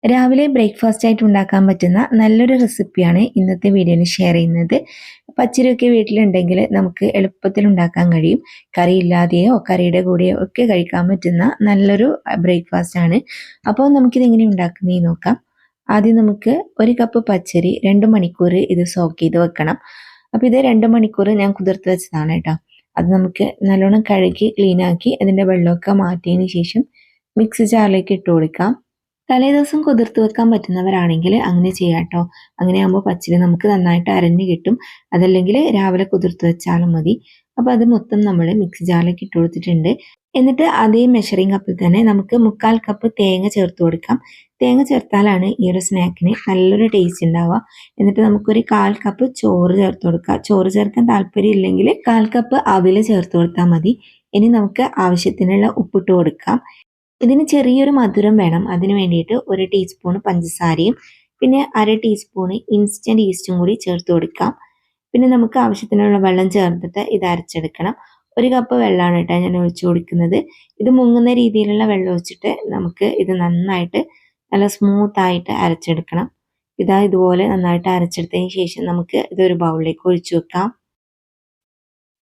രാവിലെ ബ്രേക്ക്ഫാസ്റ്റ് ആയിട്ട് ഉണ്ടാക്കാൻ പറ്റുന്ന നല്ലൊരു റെസിപ്പിയാണ് ഇന്നത്തെ വീഡിയോയിൽ ഷെയർ ചെയ്യുന്നത്. പച്ചരിയൊക്കെ വീട്ടിലുണ്ടെങ്കിൽ നമുക്ക് എളുപ്പത്തിൽ ഉണ്ടാക്കാൻ കഴിയും. കറി ഇല്ലാതെയോ കറിയുടെ കൂടെയോ ഒക്കെ കഴിക്കാൻ പറ്റുന്ന നല്ലൊരു ബ്രേക്ക്ഫാസ്റ്റ് ആണ്. അപ്പോൾ നമുക്കിത് എങ്ങനെ ഉണ്ടാക്കുന്നതെന്ന് നോക്കാം. ആദ്യം നമുക്ക് ഒരു കപ്പ് പച്ചരി 2 മണിക്കൂർ ഇത് സോക്ക് ചെയ്ത് വെക്കണം. അപ്പോൾ ഇത് 2 മണിക്കൂർ ഞാൻ കുതിർത്ത് വെച്ചതാണ് കേട്ടോ. അത് നമുക്ക് നല്ലോണം കഴുകി ക്ലീനാക്കി അതിൻ്റെ വെള്ളമൊക്കെ മാറ്റിയതിന് ശേഷം മിക്സി ജാറിലേക്ക് ഇട്ട് കൊടുക്കാം. തലേദിവസം കുതിർത്ത് വെക്കാൻ പറ്റുന്നവരാണെങ്കിൽ അങ്ങനെ ചെയ്യാം കേട്ടോ. അങ്ങനെയാകുമ്പോൾ പച്ചരി നമുക്ക് നന്നായിട്ട് അരഞ്ഞ് കിട്ടും. അതല്ലെങ്കിൽ രാവിലെ കുതിർത്ത് വെച്ചാലും മതി. അപ്പോൾ അത് മൊത്തം നമ്മൾ മിക്സി ജാറിലേക്ക് ഇട്ട് കൊടുത്തിട്ടുണ്ട്. എന്നിട്ട് അതേ മെഷറിംഗ് കപ്പിൽ തന്നെ നമുക്ക് 1/4 കപ്പ് തേങ്ങ ചേർത്ത് കൊടുക്കാം. തേങ്ങ ചേർത്താലാണ് ഈ ഒരു സ്നാക്കിന് നല്ലൊരു ടേസ്റ്റ് ഉണ്ടാവുക. എന്നിട്ട് നമുക്കൊരു 1/4 കപ്പ് ചോറ് ചേർത്ത് കൊടുക്കാം. ചോറ് ചേർക്കാൻ താല്പര്യം ഇല്ലെങ്കിൽ 1/4 കപ്പ് അവില് ചേർത്ത് കൊടുത്താൽ മതി. ഇനി നമുക്ക് ആവശ്യത്തിനുള്ള ഉപ്പിട്ട് കൊടുക്കാം. ഇതിന് ചെറിയൊരു മധുരം വേണം. അതിന് വേണ്ടിയിട്ട് 1 ടീസ്പൂൺ പഞ്ചസാരയും പിന്നെ 1/2 ടീസ്പൂൺ ഇൻസ്റ്റൻറ്റ് ഈസ്റ്റും കൂടി ചേർത്ത് കൊടുക്കാം. പിന്നെ നമുക്ക് ആവശ്യത്തിനുള്ള വെള്ളം ചേർത്തിട്ട് ഇത് അരച്ചെടുക്കണം. 1 കപ്പ് വെള്ളമാണ് കേട്ടോ ഞാൻ ഒഴിച്ചു കൊടുക്കുന്നത്. ഇത് മുങ്ങുന്ന രീതിയിലുള്ള വെള്ളം ഒഴിച്ചിട്ട് നമുക്ക് ഇത് നന്നായിട്ട് നല്ല സ്മൂത്തായിട്ട് അരച്ചെടുക്കണം. ഇതുപോലെ നന്നായിട്ട് അരച്ചെടുത്തതിന് ശേഷം നമുക്ക് ഇതൊരു ബൗളിലേക്ക് ഒഴിച്ചു വെക്കാം.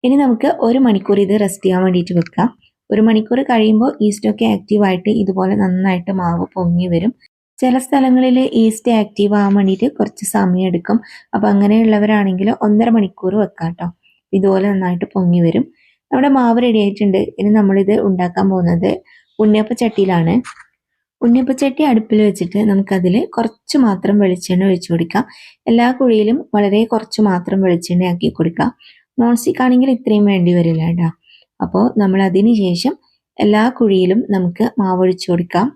ഇനി നമുക്ക് 1 മണിക്കൂർ ഇത് റെസ്റ്റ് ചെയ്യാൻ വേണ്ടിയിട്ട് വെക്കാം. 1 മണിക്കൂർ കഴിയുമ്പോൾ ഈസ്റ്റൊക്കെ ആക്റ്റീവായിട്ട് ഇതുപോലെ നന്നായിട്ട് മാവ് പൊങ്ങി വരും. ചില സ്ഥലങ്ങളിൽ ഈസ്റ്റ് ആക്റ്റീവ് ആവാൻ വേണ്ടിയിട്ട് കുറച്ച് സമയം എടുക്കും. അപ്പോൾ അങ്ങനെയുള്ളവരാണെങ്കിൽ 1.5 മണിക്കൂർ വെക്കാം കേട്ടോ. ഇതുപോലെ നന്നായിട്ട് പൊങ്ങി വരും. നമ്മുടെ മാവ് റെഡി ആയിട്ടുണ്ട്. ഇനി നമ്മളിത് ഉണ്ടാക്കാൻ പോകുന്നത് ഉണ്ണിയപ്പച്ചട്ടിയിലാണ്. ഉണ്ണിയപ്പച്ചട്ടി അടുപ്പിൽ വെച്ചിട്ട് നമുക്കതിൽ കുറച്ച് മാത്രം വെളിച്ചെണ്ണ ഒഴിച്ചു കൊടുക്കാം. എല്ലാ കുഴിയിലും വളരെ കുറച്ച് മാത്രം വെളിച്ചെണ്ണ ആക്കി കൊടുക്കാം. നോൺ സ്റ്റിക്ക് ആണെങ്കിൽ ഇത്രയും വേണ്ടി വരില്ല കേട്ടോ. അപ്പോൾ നമ്മൾ അതിന് ശേഷം എല്ലാ കുഴിയിലും നമുക്ക് മാവ് ഒഴിച്ചു കൊടുക്കാം.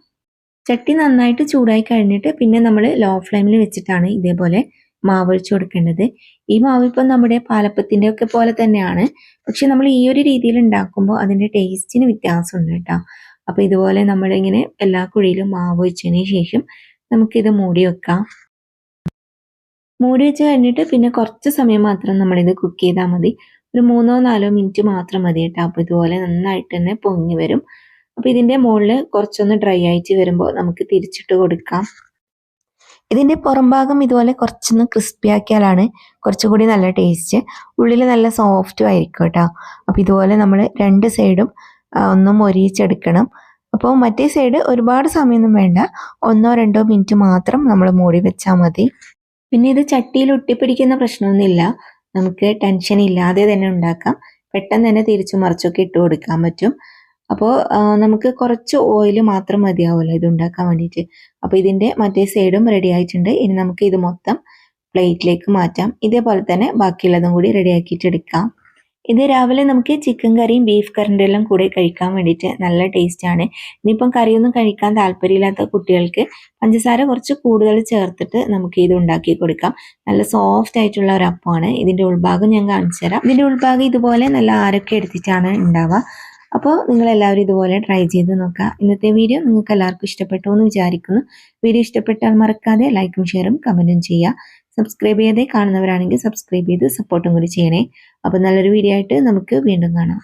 ചട്ടി നന്നായിട്ട് ചൂടായി കഴിഞ്ഞിട്ട് പിന്നെ നമ്മൾ ലോ ഫ്ലെയിമിൽ വെച്ചിട്ടാണ് ഇതേപോലെ മാവ് ഒഴിച്ചു കൊടുക്കേണ്ടത്. ഈ മാവ് ഇപ്പം നമ്മുടെ പാലപ്പത്തിൻ്റെ ഒക്കെ പോലെ തന്നെയാണ്. പക്ഷെ നമ്മൾ ഈ ഒരു രീതിയിൽ ഉണ്ടാക്കുമ്പോൾ അതിൻ്റെ ടേസ്റ്റിന് വ്യത്യാസമുണ്ട് കേട്ടോ. അപ്പോൾ ഇതുപോലെ നമ്മളിങ്ങനെ എല്ലാ കുഴിയിലും മാവ് ഒഴിച്ചതിന് ശേഷം നമുക്കിത് മൂടി വെക്കാം. മൂടി വെച്ച് കഴിഞ്ഞിട്ട് പിന്നെ കുറച്ച് സമയം മാത്രം നമ്മളിത് കുക്ക് ചെയ്താൽ മതി. ഒരു 3-4 മിനിറ്റ് മാത്രം മതി കേട്ടോ. അപ്പോൾ ഇതുപോലെ നന്നായിട്ട് തന്നെ പൊങ്ങി വരും. അപ്പോൾ ഇതിൻ്റെ മുകളിൽ കുറച്ചൊന്ന് ഡ്രൈ ആയിട്ട് വരുമ്പോൾ നമുക്ക് തിരിച്ചിട്ട് കൊടുക്കാം. ഇതിൻ്റെ പുറം ഭാഗം ഇതുപോലെ കുറച്ചൊന്ന് ക്രിസ്പി ആക്കിയാലാണ് കുറച്ചുകൂടി നല്ല ടേസ്റ്റ്. ഉള്ളിൽ നല്ല സോഫ്റ്റും ആയിരിക്കും കേട്ടോ. അപ്പോൾ ഇതുപോലെ നമ്മൾ 2 സൈഡും ഒന്ന് മൊരിയിച്ചെടുക്കണം. അപ്പോൾ മറ്റേ സൈഡ് ഒരുപാട് സമയമൊന്നും വേണ്ട. 1-2 മിനിറ്റ് മാത്രം നമ്മൾ മൂടി വെച്ചാൽ മതി. പിന്നെ ഇത് ചട്ടിയിൽ ഒട്ടിപ്പിടിക്കുന്ന പ്രശ്നമൊന്നുമില്ല. നമുക്ക് ടെൻഷൻ ഇല്ലാതെ തന്നെ ഉണ്ടാക്കാം. പെട്ടെന്ന് തന്നെ തിരിച്ചു മറിച്ചൊക്കെ ഇട്ട് കൊടുക്കാൻ പറ്റും. അപ്പോൾ നമുക്ക് കുറച്ച് ഓയിൽ മാത്രം മതിയാവുമല്ലോ ഇത് ഉണ്ടാക്കാൻ വേണ്ടിയിട്ട്. അപ്പോൾ ഇതിൻ്റെ മറ്റേ സൈഡും റെഡി ആയിട്ടുണ്ട്. ഇനി നമുക്ക് ഇത് മൊത്തം പ്ലേറ്റിലേക്ക് മാറ്റാം. ഇതേപോലെ തന്നെ ബാക്കിയുള്ളതും കൂടി റെഡി ആക്കിയിട്ട് എടുക്കാം. ഇത് രാവിലെ നമുക്ക് ചിക്കൻ കറിയും ബീഫ് കറിൻ്റെ എല്ലാം കൂടെ കഴിക്കാൻ വേണ്ടിയിട്ട് നല്ല ടേസ്റ്റാണ്. ഇനിയിപ്പം കറിയൊന്നും കഴിക്കാൻ താല്പര്യമില്ലാത്ത കുട്ടികൾക്ക് പഞ്ചസാര കുറച്ച് കൂടുതൽ ചേർത്തിട്ട് നമുക്ക് ഇത് ഉണ്ടാക്കി കൊടുക്കാം. നല്ല സോഫ്റ്റ് ആയിട്ടുള്ള ഒരു അപ്പമാണ്. ഇതിൻ്റെ ഉൾഭാഗം ഞാൻ കാണിച്ചു തരാം. ഇതിൻ്റെ ഉൾഭാഗം ഇതുപോലെ നല്ല ആരൊക്കെ എടുത്തിട്ടാണ് ഉണ്ടാവുക. അപ്പോൾ നിങ്ങളെല്ലാവരും ഇതുപോലെ ട്രൈ ചെയ്ത് നോക്കുക. ഇന്നത്തെ വീഡിയോ നിങ്ങൾക്ക് എല്ലാവർക്കും ഇഷ്ടപ്പെട്ടു എന്ന് വിചാരിക്കുന്നു. വീഡിയോ ഇഷ്ടപ്പെട്ടാൽ മറക്കാതെ ലൈക്കും ഷെയറും കമൻറ്റും ചെയ്യുക. സബ്സ്ക്രൈബ് ചെയ്യാതെ കാണുന്നവരാണെങ്കിൽ സബ്സ്ക്രൈബ് ചെയ്ത് സപ്പോർട്ടും കൂടി ചെയ്യണേ. അപ്പോൾ നല്ലൊരു വീഡിയോ ആയിട്ട് നമുക്ക് വീണ്ടും കാണാം.